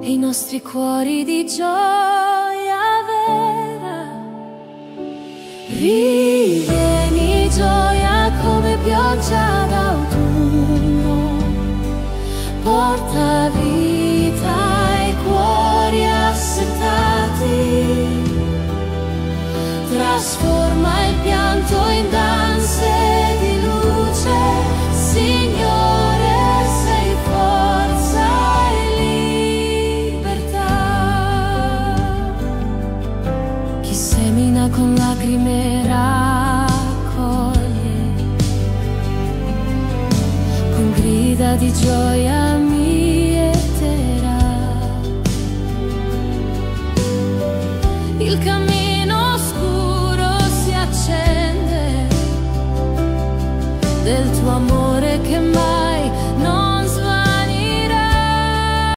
e i nostri cuori di gioia vera. Rivieni gioia come pioggia d'autunno, porta vita ai cuori assetati, trasforma il pianto in danze di luce. Signore, sei forza e libertà. Chi semina con lacrime raccoglie, con grida di gioia mieterà. Il cammino oscuro si accende del tuo amore che mai